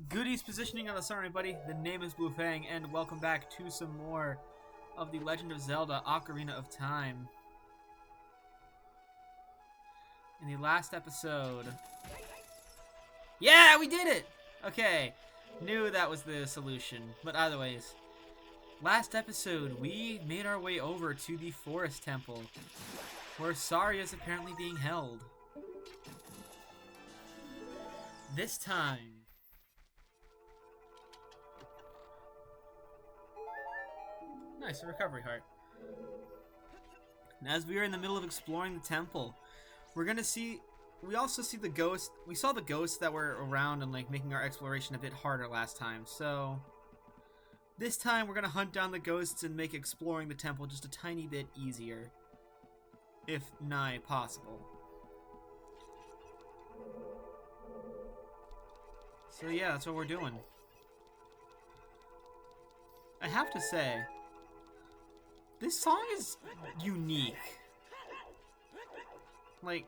Goodies positioning on the sun, everybody. The name is Blue Fang, and welcome back to some more of The Legend of Zelda: Ocarina of Time. In the last episode... Yeah, we did it! Okay, knew that was the solution. But either ways, last episode, we made our way over to the Forest Temple, where Saria is apparently being held. This time... Nice, a recovery heart. And as we are in the middle of exploring the temple, we're gonna see... We also see the ghosts... We saw the ghosts that were around and, like, making our exploration a bit harder last time, so... This time, we're gonna hunt down the ghosts and make exploring the temple just a tiny bit easier. If nigh possible. So yeah, that's what we're doing. I have to say... This song is unique. Like...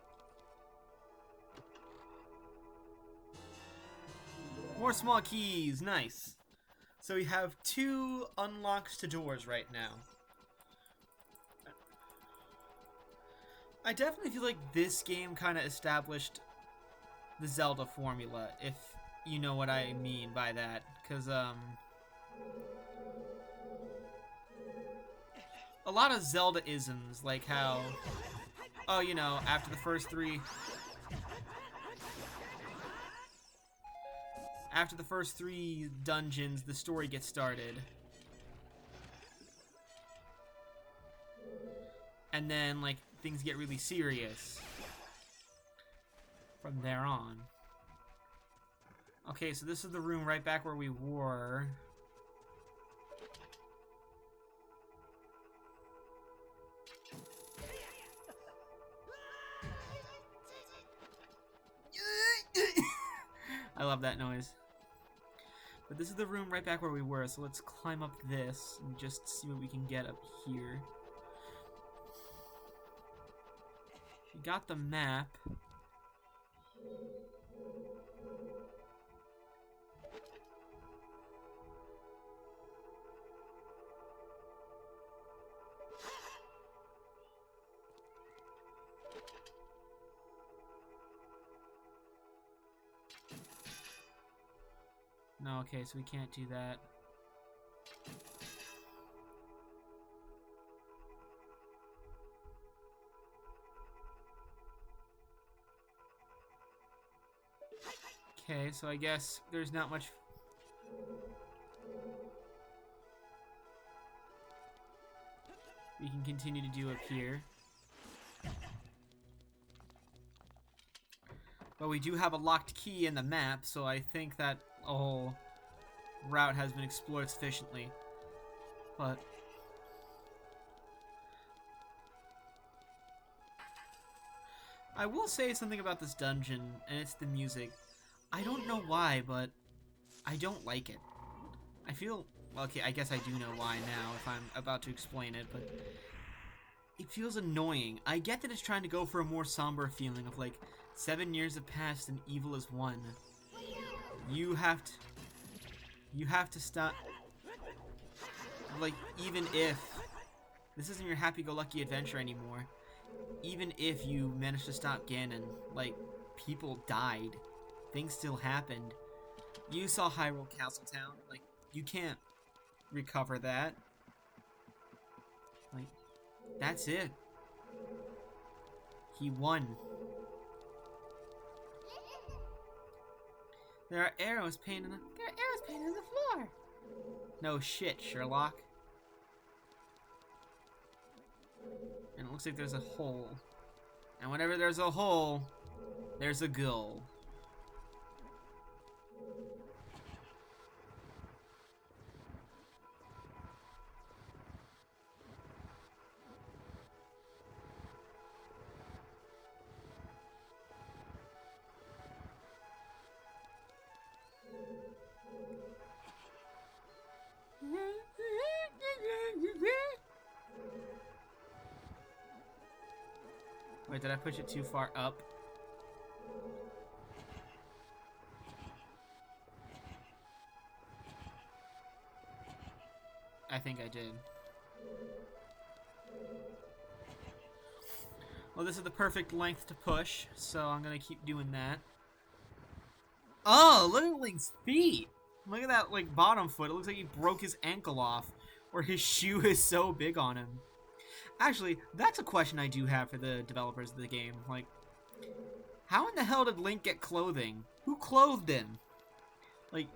More small keys, nice. So we have 2 unlocks to doors right now. I definitely feel like this game kind of established the Zelda formula, if you know what I mean by that. Because, a lot of Zelda-isms, like how, oh, you know, after the first 3... After the first 3 dungeons, the story gets started. And then, like, things get really serious from there on. Okay, so this is the room right back where we were. I love that noise. But this is the room right back where we were, so let's climb up this and just see what we can get up here. We got the map. No, okay, so we can't do that. Okay, so I guess there's not much... we can continue to do up here. But we do have a locked key in the map, so I think that a whole route has been explored sufficiently. But I will say something about this dungeon, and it's the music. I don't know why, but I don't like it. I feel... well, okay, I guess I do know why now if I'm about to explain it, but it feels annoying. I get that it's trying to go for a more somber feeling of, like, 7 years have passed and evil is won. You have to stop. Like, even if this isn't your happy-go-lucky adventure anymore, even if you managed to stop Ganon, like, people died. Things still happened. You saw Hyrule Castletown. Like, you can't recover that. Like, that's it. He won. There are arrows painted on the floor. No shit, Sherlock. And it looks like there's a hole. And whenever there's a hole, there's a goal. Wait, did I push it too far up? I think I did. Well, this is the perfect length to push, so I'm gonna keep doing that. Oh, look at Link's feet! Look at that, like, bottom foot. It looks like he broke his ankle off, or his shoe is so big on him. Actually, that's a question I do have for the developers of the game. Like, how in the hell did Link get clothing? Who clothed him? Like,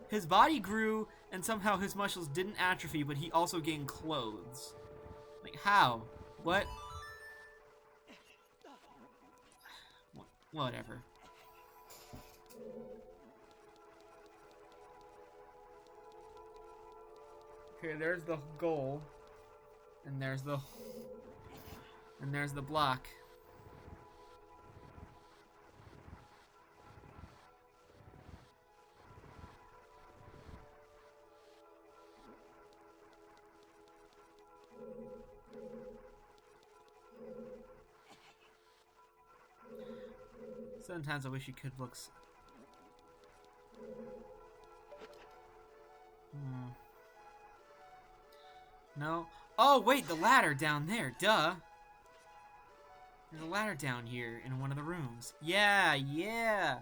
his body grew, and somehow his muscles didn't atrophy, but he also gained clothes. Like, how? What? Whatever. Okay, there's the goal. And there's the block. Sometimes I wish you could look. No. Oh, wait, the ladder down there. Duh. There's a ladder down here in one of the rooms. Yeah, yeah.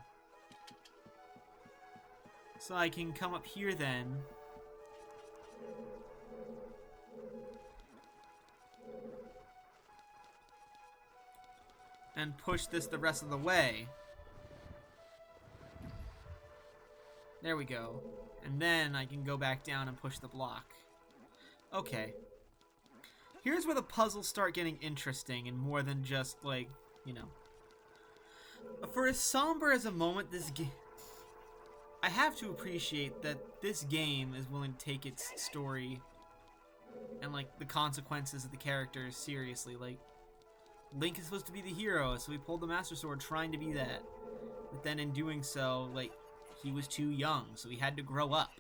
So I can come up here then. And push this the rest of the way. There we go. And then I can go back down and push the block. Okay. Here's where the puzzles start getting interesting and more than just, like, you know. For as somber as a moment this game... I have to appreciate that this game is willing to take its story and, like, the consequences of the characters seriously. Like, Link is supposed to be the hero, so he pulled the Master Sword trying to be that. But then in doing so, like, he was too young, so he had to grow up.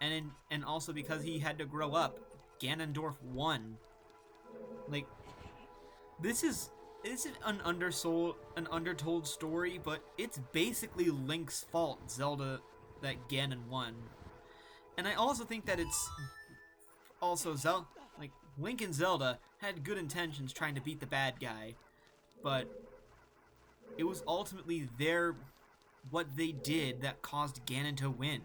And also because he had to grow up, Ganondorf won. Like, this is an undertold story, but it's basically Link's fault, Zelda, that Ganon won. And I also think that it's also like, Link and Zelda had good intentions trying to beat the bad guy, but it was ultimately what they did that caused Ganon to win.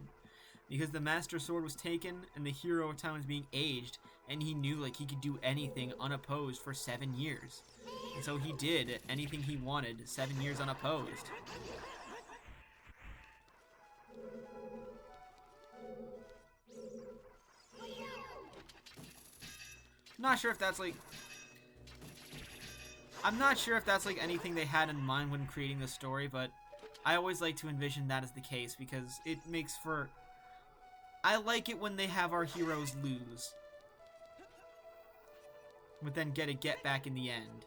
Because the Master Sword was taken, and the hero of time was being aged, and he knew, like, he could do anything unopposed for 7 years. And so he did anything he wanted, 7 years unopposed. Not sure if that's, like... I'm not sure if that's, like, anything they had in mind when creating the story, but I always like to envision that as the case, because it makes for... I like it when they have our heroes lose, but then get a get back in the end.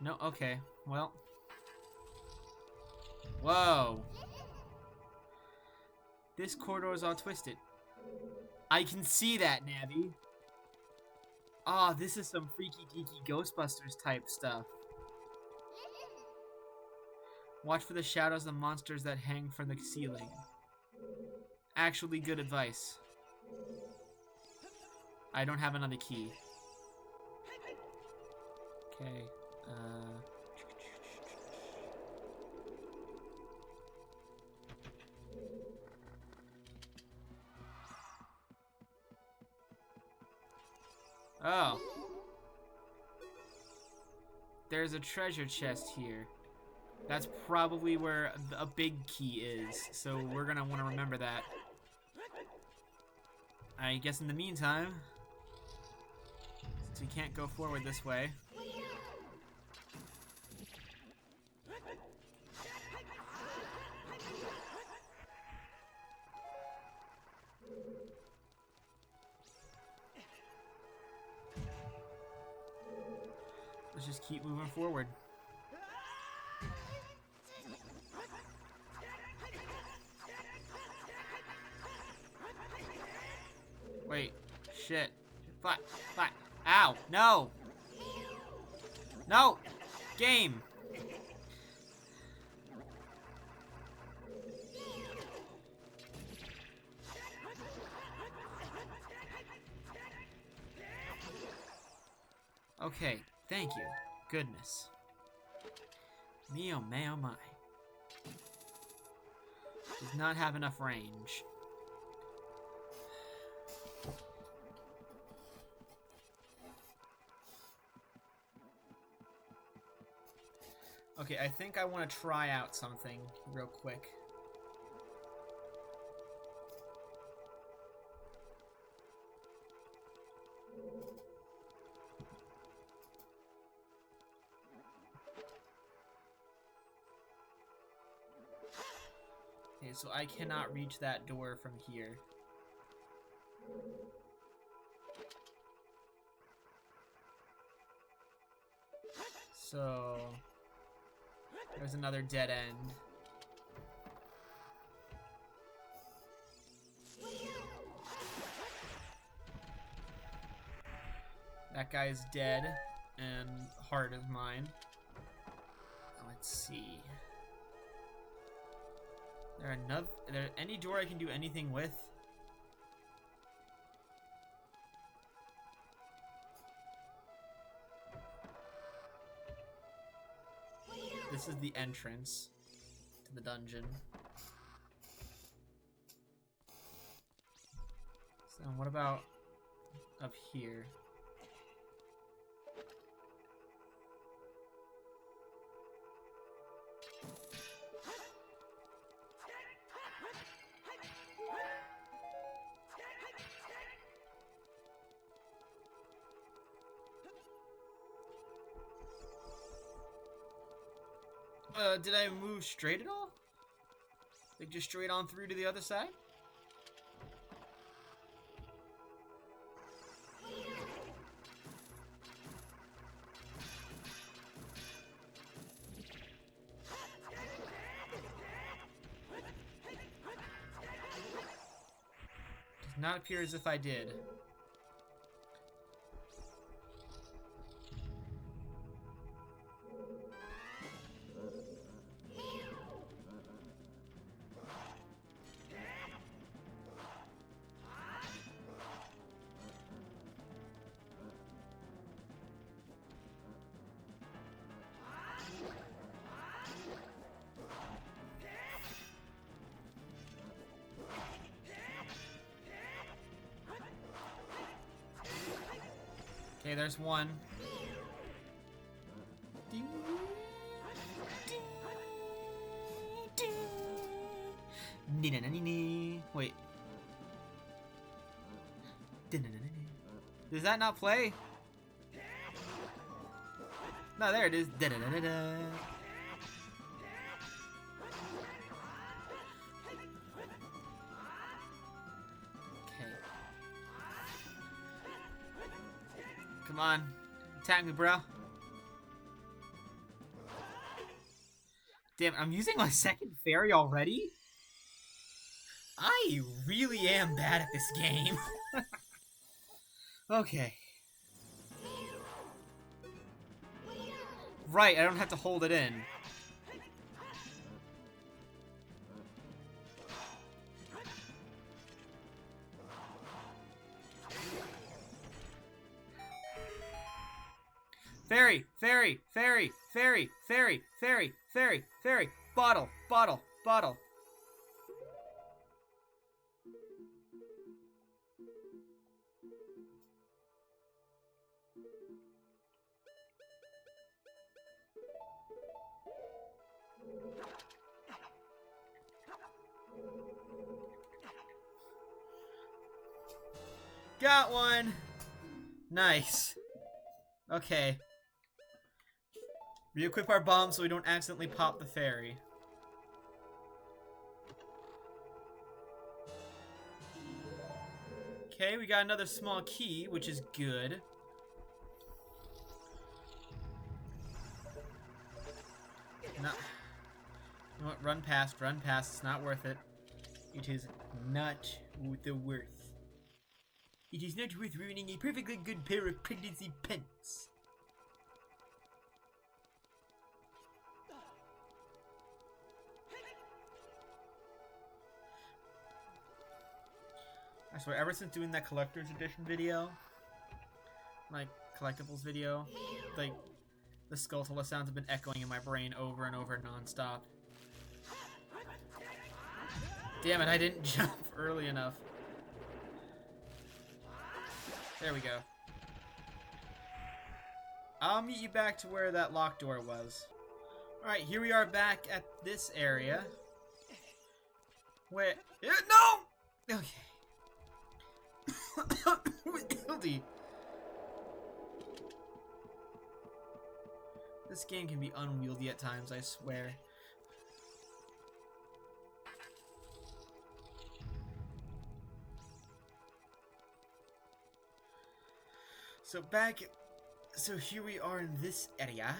No, okay, well. Whoa. This corridor is all twisted. I can see that, Navi. Ah, oh, this is some freaky deaky Ghostbusters type stuff. Watch for the shadows of monsters that hang from the ceiling. Actually good advice. I don't have another key. Okay, Oh. There's a treasure chest here. That's probably where a big key is, so we're gonna want to remember that. I guess in the meantime, since we can't go forward this way, let's just keep moving forward. Wait, shit. Fuck, fuck. Ow, no! No! Game! Okay, thank you. Goodness. Me oh my oh my. Does not have enough range. Okay, I think I want to try out something real quick. Okay, so I cannot reach that door from here. So there's another dead end. That guy's dead, and heart is mine. Let's see. There any door I can do anything with? This is the entrance to the dungeon. So what about up here? Did I move straight at all? Like just straight on through to the other side? Does not appear as if I did. Okay, there's one. Wait. Does that not play? No, there it is. Come on. Attack me, bro. Damn, I'm using my second fairy already? I really am bad at this game. Okay. Right, I don't have to hold it in. Fairy, fairy, fairy, fairy, fairy, fairy, fairy, fairy, bottle, bottle, bottle. Got one! Nice. Okay. Re-equip our bomb so we don't accidentally pop the fairy. Okay, we got another small key, which is good. No. You know what? Run past, run past. It's not worth it. It is not the worth. It is not worth ruining a perfectly good pair of pregnancy pants. I swear, ever since doing that collector's edition video, like collectibles video, like the Skulltula sounds have been echoing in my brain over and over non-stop. Damn it, I didn't jump early enough. There we go. I'll meet you back to where that locked door was. Alright, here we are back at this area. Where... No! Okay. This game can be unwieldy at times, I swear. So here we are in this area.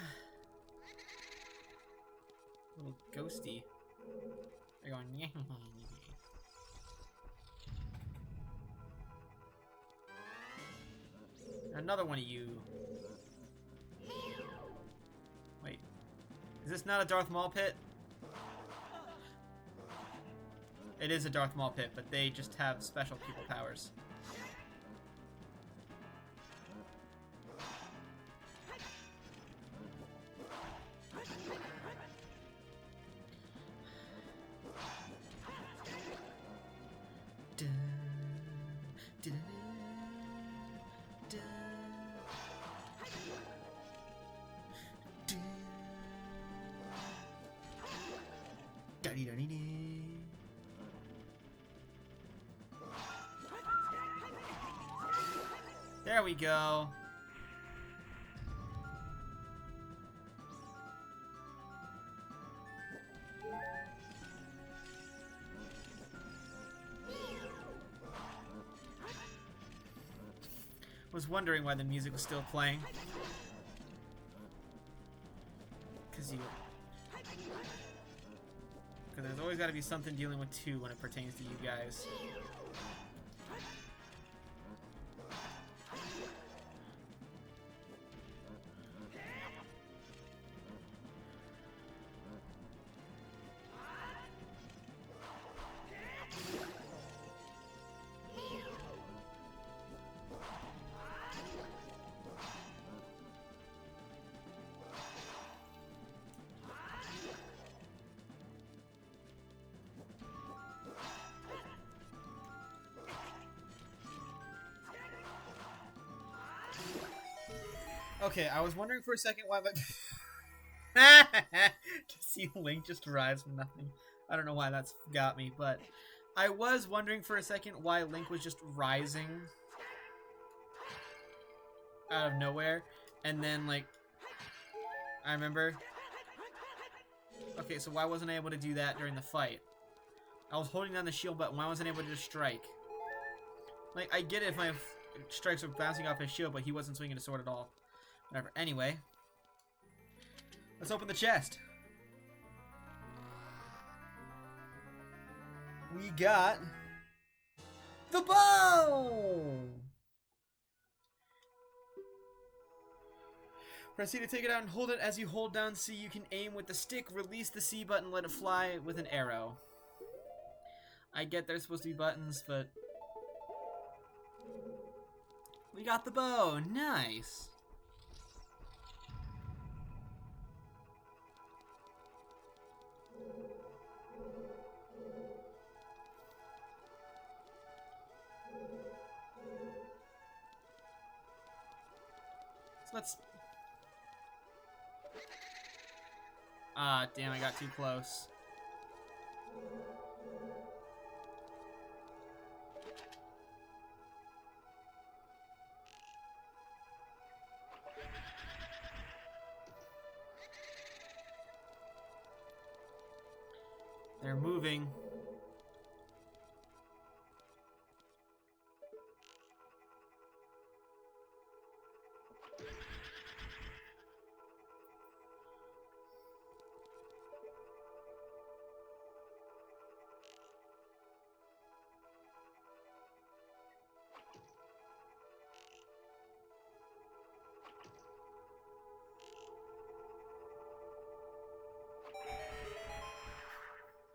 A little ghosty. They're going, yeah. Another one of you. Wait. Is this not a Darth Maul pit? It is a Darth Maul pit, but they just have special people powers. There we go. Was wondering why the music was still playing. Because there's always got to be something dealing with 2 when it pertains to you guys. Okay, I was wondering for a second why to see Link just rise from nothing. I don't know why that's got me, but I was wondering for a second why Link was just rising out of nowhere, and then, like, I remember... Okay, so why wasn't I able to do that during the fight? I was holding down the shield button, why wasn't I able to just strike? Like, I get it if my strikes were bouncing off his shield, but he wasn't swinging a sword at all. Whatever. Anyway, let's open the chest. We got the bow! Press C to take it out and hold it. As you hold down C, you can aim with the stick. Release the C button, let it fly with an arrow. I get there's supposed to be buttons, but... we got the bow! Nice! Let's... Ah, damn, I got too close. They're moving.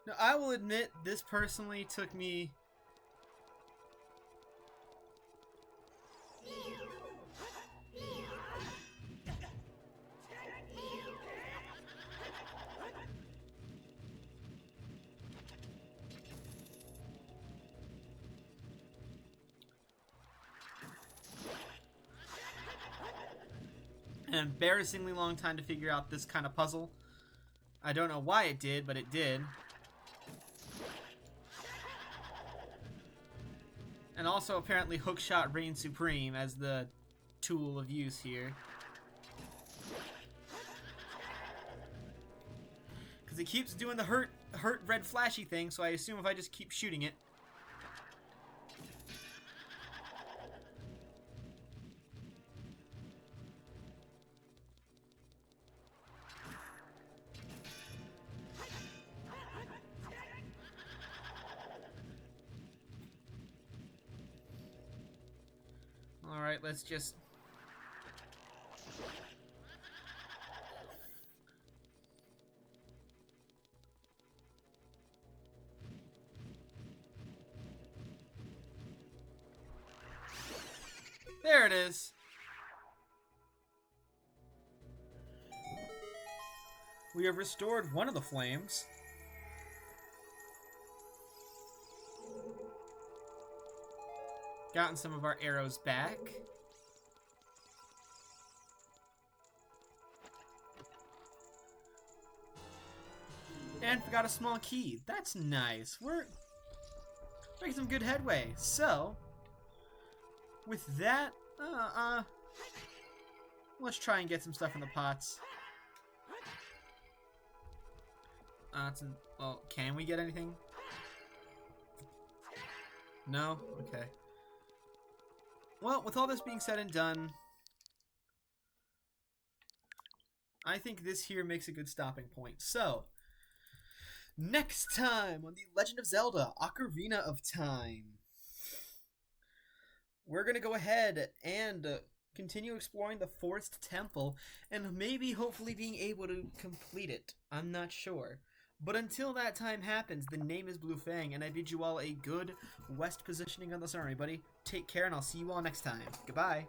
Now, I will admit, this personally took me An embarrassingly long time to figure out this kind of puzzle. I don't know why it did, but it did. And also apparently hookshot reigns supreme as the tool of use here. Because it keeps doing the hurt red flashy thing, so I assume if I just keep shooting it. Alright, let's just... There it is! We have restored one of the flames. Gotten some of our arrows back. And forgot a small key. That's nice. We're making some good headway. So, with that, let's try and get some stuff in the pots. Well, can we get anything? No? Okay. Well, with all this being said and done, I think this here makes a good stopping point. So, next time on The Legend of Zelda: Ocarina of Time, we're going to go ahead and continue exploring the Forest Temple and maybe hopefully being able to complete it. I'm not sure. But until that time happens, the name is Blue Fang, and I bid you all a good west positioning on the sun, everybody. Take care, and I'll see you all next time. Goodbye.